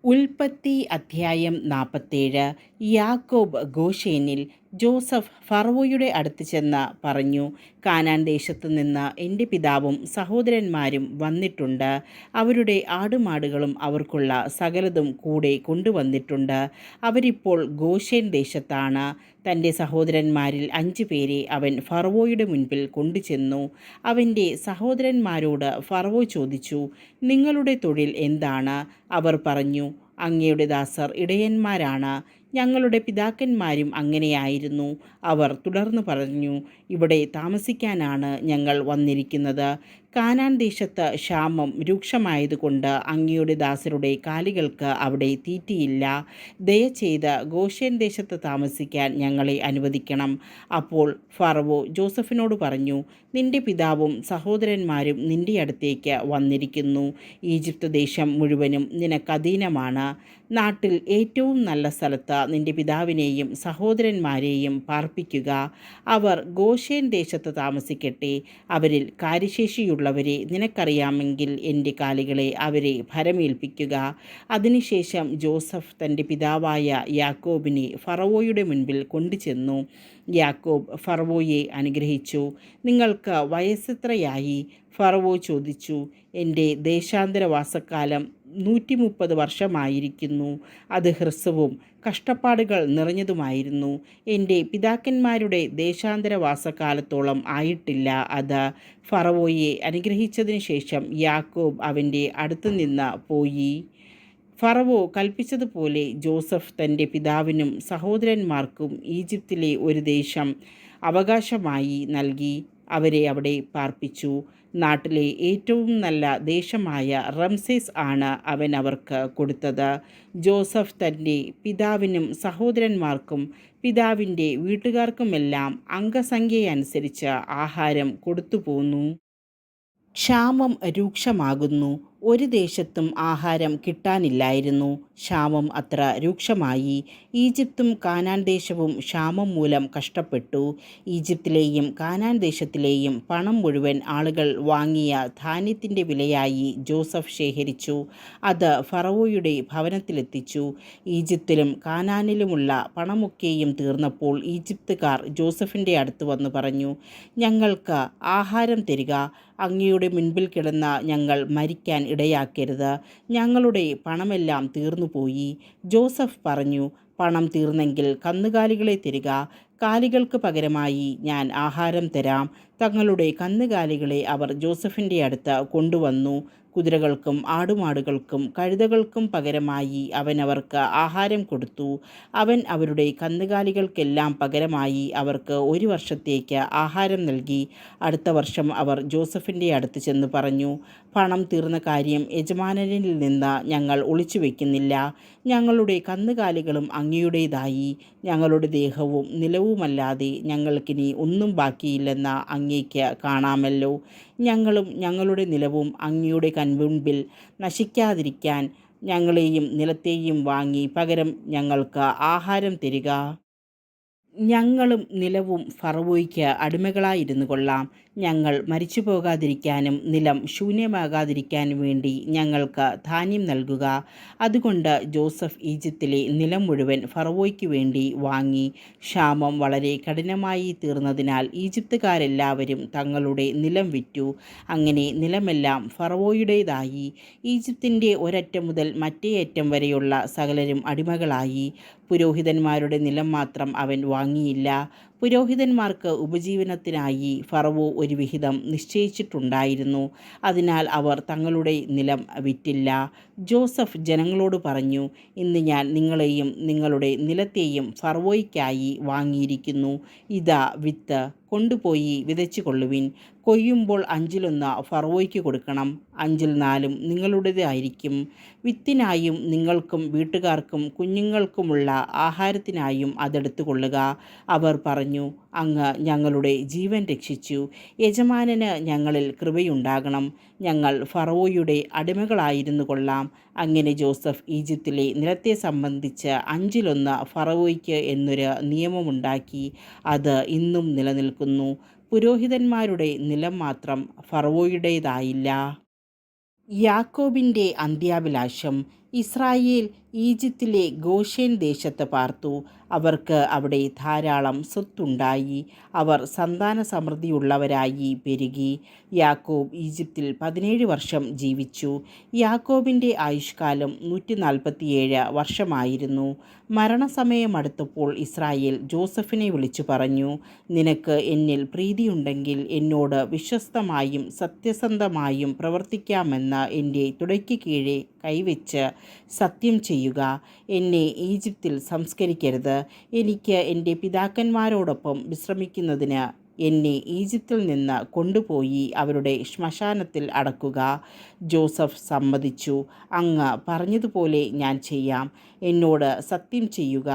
ഉൽപ്പത്തി അധ്യായം 47. യാക്കോബ് ഗോശേനിൽ. ജോസഫ് ഫറവോയുടെ അടുത്ത് ചെന്ന് പറഞ്ഞു, കാനാൻ ദേശത്തു നിന്ന് എൻ്റെ പിതാവും സഹോദരന്മാരും വന്നിട്ടുണ്ട്. അവരുടെ ആടുമാടുകളും അവർക്കുള്ള സകലതും കൂടെ കൊണ്ടുവന്നിട്ടുണ്ട്. അവരിപ്പോൾ ഗോശേൻ ദേശത്താണ്. തൻ്റെ സഹോദരന്മാരിൽ 5 പേരെ അവൻ ഫറവോയുടെ മുൻപിൽ കൊണ്ടുചെന്നു. അവൻ്റെ സഹോദരന്മാരോട് ഫറവോ ചോദിച്ചു, നിങ്ങളുടെ തൊഴിൽ എന്താണ്? അവർ പറഞ്ഞു, അങ്ങയുടെ ദാസർ ഇടയന്മാരാണ്. ഞങ്ങളുടെ പിതാക്കന്മാരും അങ്ങനെയായിരുന്നു. അവർ തുടർന്ന് പറഞ്ഞു, ഇവിടെ താമസിക്കാനാണ് ഞങ്ങൾ വന്നിരിക്കുന്നത്. കാനാൻ ദേശത്ത് ക്ഷാമം രൂക്ഷമായതുകൊണ്ട് അങ്ങയുടെ ദാസരുടെ കാലികൾക്ക് അവിടെ തീറ്റിയില്ല. ദയചെയ്ത് ഗോശേൻ ദേശത്ത് താമസിക്കാൻ ഞങ്ങളെ അനുവദിക്കണം. അപ്പോൾ ഫറവോ ജോസഫിനോട് പറഞ്ഞു, നിന്റെ പിതാവും സഹോദരന്മാരും നിന്റെ അടുത്തേക്ക് വന്നിരിക്കുന്നു. ഈജിപ്ത് ദേശം മുഴുവനും നിനക്ക് അധീനമാണ്. നാട്ടിൽ ഏറ്റവും നല്ല സ്ഥലത്ത് നിന്റെ പിതാവിനെയും സഹോദരന്മാരെയും പാർപ്പിക്കുക. അവർ ഗോശേൻ ദേശത്ത് താമസിക്കട്ടെ. അവരിൽ കാര്യശേഷിയുള്ളവരെ നിനക്കറിയാമെങ്കിൽ എൻ്റെ കാലികളെ അവരെ ഭരമേൽപ്പിക്കുക. അതിനുശേഷം ജോസഫ് തൻ്റെ പിതാവായ യാക്കോബിനെ ഫറവോയുടെ മുൻപിൽ കൊണ്ടുചെന്നു. യാക്കോബ് ഫറവോയെ അനുഗ്രഹിച്ചു. നിങ്ങൾക്ക് വയസ്സെത്രയായി? ഫറവോ ചോദിച്ചു. എൻ്റെ ദേശാന്തരവാസക്കാലം 130 വർഷമായിരിക്കുന്നു. അത് ഹ്രസ്വവും കഷ്ടപ്പാടുകൾ നിറഞ്ഞതുമായിരുന്നു. എൻ്റെ പിതാക്കന്മാരുടെ ദേശാന്തരവാസകാലത്തോളം ആയിട്ടില്ല അത്. ഫറവോയെ അനുഗ്രഹിച്ചതിന് ശേഷം യാക്കോബ് അവൻ്റെ അടുത്തുനിന്ന് പോയി. ഫറവോ കൽപ്പിച്ചതുപോലെ ജോസഫ് തൻ്റെ പിതാവിനും സഹോദരന്മാർക്കും ഈജിപ്തിലെ ഒരു ദേശം അവകാശമായി നൽകി. അവരെ അവിടെ പാർപ്പിച്ചു. നാട്ടിലെ ഏറ്റവും നല്ല ദേശമായ റംസേസ് ആണ് അവൻ അവർക്ക് കൊടുത്തത്. ജോസഫ് തൻ്റെ പിതാവിനും സഹോദരന്മാർക്കും പിതാവിൻ്റെ വീട്ടുകാർക്കുമെല്ലാം അംഗസംഖ്യയനുസരിച്ച് ആഹാരം കൊടുത്തുപോന്നു. ക്ഷാമം രൂക്ഷമാകുന്നു. ഒരു ദേശത്തും ആഹാരം കിട്ടാനില്ലായിരുന്നു. ക്ഷാമം അത്ര രൂക്ഷമായി. ഈജിപ്തും കാനാൻ ദേശവും ക്ഷാമം മൂലം കഷ്ടപ്പെട്ടു. ഈജിപ്തിലെയും കാനാൻ ദേശത്തിലെയും പണം മുഴുവൻ ആളുകൾ വാങ്ങിയ ധാന്യത്തിൻ്റെ വിലയായി ജോസഫ് ശേഖരിച്ചു. അത് ഫറവോയുടെ ഭവനത്തിലെത്തിച്ചു. ഈജിപ്തിലും കാനാനിലുമുള്ള പണമൊക്കെയും തീർന്നപ്പോൾ ഈജിപ്തുകാർ ജോസഫിൻ്റെ അടുത്ത് വന്നു പറഞ്ഞു, ഞങ്ങൾക്ക് ആഹാരം തരിക. അങ്ങയുടെ മുൻപിൽ കിടന്ന ഞങ്ങൾ മരിക്കാൻ ഇടയാക്കരുത്. ഞങ്ങളുടെ പണമെല്ലാം തീർന്നുപോയി. ജോസഫ് പറഞ്ഞു, പണം തീർന്നെങ്കിൽ കന്നുകാലികളെ തരിക. കാലികൾക്ക് പകരമായി ഞാൻ ആഹാരം തരാം. തങ്ങളുടെ കന്നുകാലികളെ അവർ ജോസഫിൻ്റെ അടുത്ത് കൊണ്ടുവന്നു. കുതിരകൾക്കും ആടുമാടുകൾക്കും കഴുതകൾക്കും പകരമായി അവൻ അവർക്ക് ആഹാരം കൊടുത്തു. അവൻ അവരുടെ കന്നുകാലികൾക്കെല്ലാം പകരമായി അവർക്ക് 1 വർഷത്തേക്ക് ആഹാരം നൽകി. അടുത്ത വർഷം അവർ ജോസഫിൻ്റെ അടുത്ത് ചെന്ന് പറഞ്ഞു, പണം തീർന്ന കാര്യം യജമാനനിൽ നിന്ന് ഞങ്ങൾ ഒളിച്ചു വയ്ക്കുന്നില്ല. ഞങ്ങളുടെ കന്നുകാലികളും അങ്ങയുടേതായി. ഞങ്ങളുടെ ദേഹവും നിലവുമല്ലാതെ ഞങ്ങൾക്കിനി ഒന്നും ബാക്കിയില്ലെന്ന് അങ്ങേക്ക് കാണാമല്ലോ. ഞങ്ങളും ഞങ്ങളുടെ നിലവും അങ്ങയുടെ കൺമുൻപിൽ നശിക്കാതിരിക്കാൻ ഞങ്ങളെയും നിലത്തെയും വാങ്ങി പകരം ഞങ്ങൾക്ക് ആഹാരം തരിക. ഞങ്ങളും നിലവും ഫറവോയ്ക്ക് അടിമകളായിരുന്നു കൊള്ളാം. ഞങ്ങൾ മരിച്ചു പോകാതിരിക്കാനും നിലം ശൂന്യമാകാതിരിക്കാനും വേണ്ടി ഞങ്ങൾക്ക് ധാന്യം നൽകുക. അതുകൊണ്ട് ജോസഫ് ഈജിപ്തിലെ നിലം മുഴുവൻ ഫറവോയ്ക്ക് വേണ്ടി വാങ്ങി. ക്ഷാമം വളരെ കഠിനമായി തീർന്നതിനാൽ ഈജിപ്തുകാരെല്ലാവരും തങ്ങളുടെ നിലം വിറ്റു. അങ്ങനെ നിലമെല്ലാം ഫറവോയുടേതായി. ഈജിപ്തിൻ്റെ ഒരറ്റം മുതൽ മറ്റേ അറ്റം വരെയുള്ള സകലരും അടിമകളായി. പുരോഹിതന്മാരുടെ നിലം മാത്രം അവൻ വാങ്ങിയില്ല. പുരോഹിതന്മാർക്ക് ഉപജീവനത്തിനായി ഫറവോ ഒരു വിഹിതം നിശ്ചയിച്ചിട്ടുണ്ടായിരുന്നു. അതിനാൽ അവർ തങ്ങളുടെ നിലം വിറ്റില്ല. ജോസഫ് ജനങ്ങളോട് പറഞ്ഞു, ഇന്ന് ഞാൻ നിങ്ങളെയും നിങ്ങളുടെ നിലത്തെയും ഫറവോയ്ക്കായി വാങ്ങിയിരിക്കുന്നു. ഇതാ വിത്ത്, കൊണ്ടുപോയി വിതച്ചു കൊള്ളുവിൻ. കൊയ്യുമ്പോൾ 1/5 ഫറവോയ്ക്ക് കൊടുക്കണം. 4 നിങ്ങളുടേതായിരിക്കും. വിത്തിനായും നിങ്ങൾക്കും വീട്ടുകാർക്കും കുഞ്ഞുങ്ങൾക്കുമുള്ള ആഹാരത്തിനായും അതെടുത്തു കൊള്ളുക. അവർ പറഞ്ഞു, അങ്ങ് ഞങ്ങളുടെ ജീവൻ രക്ഷിച്ചു. യജമാനന് ഞങ്ങളിൽ കൃപയുണ്ടാകണം. ഞങ്ങൾ ഫറവോയുടെ അടിമകളായിരുന്നു കൊള്ളാം. അങ്ങനെ ജോസഫ് ഈജിപ്തിലെ നിലത്തെ സംബന്ധിച്ച് 1/5 ഫറവോയ്ക്ക് എന്നൊരു നിയമമുണ്ടാക്കി. അത് ഇന്നും നിലനിൽക്കുന്നു. പുരോഹിതന്മാരുടെ നിലം മാത്രം ഫറവോയുടേതായില്ല. യാക്കോബിൻ്റെ അന്ത്യാഭിലാഷം. ഇസ്രായേൽ ഈജിപ്തിലെ ഗോഷേൻ ദേശത്ത് പാർത്തു. അവർക്ക് അവിടെ ധാരാളം സ്വത്തുണ്ടായി. അവർ സന്താന സമൃദ്ധിയുള്ളവരായി പെരുകി. യാക്കോബ് ഈജിപ്തിൽ 17 വർഷം ജീവിച്ചു. യാക്കോബിൻ്റെ ആയുഷ്കാലം 147 വർഷമായിരുന്നു. മരണസമയമടുത്തപ്പോൾ ഇസ്രായേൽ ജോസഫിനെ വിളിച്ചു പറഞ്ഞു, നിനക്ക് എന്നിൽ പ്രീതിയുണ്ടെങ്കിൽ എന്നോട് വിശ്വസ്തമായും സത്യസന്ധമായും പ്രവർത്തിക്കാമെന്ന് എൻ്റെ തുടയ്ക്ക് കീഴെ കൈവച്ച് സത്യം ചെയ്യുക. എന്നെ ഈജിപ്തിൽ സംസ്കരിക്കരുത്. എനിക്ക് എൻ്റെ പിതാക്കന്മാരോടൊപ്പം വിശ്രമിക്കുന്നതിന് എന്നെ ഈജിപ്തിൽ നിന്ന് കൊണ്ടുപോയി അവരുടെ ശ്മശാനത്തിൽ അടക്കുക. ജോസഫ് സമ്മതിച്ചു. അങ്ങ് പറഞ്ഞതുപോലെ ഞാൻ ചെയ്യാം. എന്നോട് സത്യം ചെയ്യുക,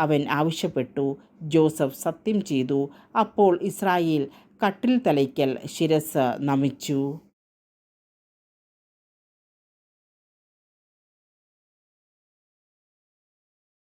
അവൻ ആവശ്യപ്പെട്ടു. ജോസഫ് സത്യം ചെയ്തു. അപ്പോൾ ഇസ്രായേൽ കട്ടിൽ തലയ്ക്കൽ ശിരസ്സ് നമിച്ചു.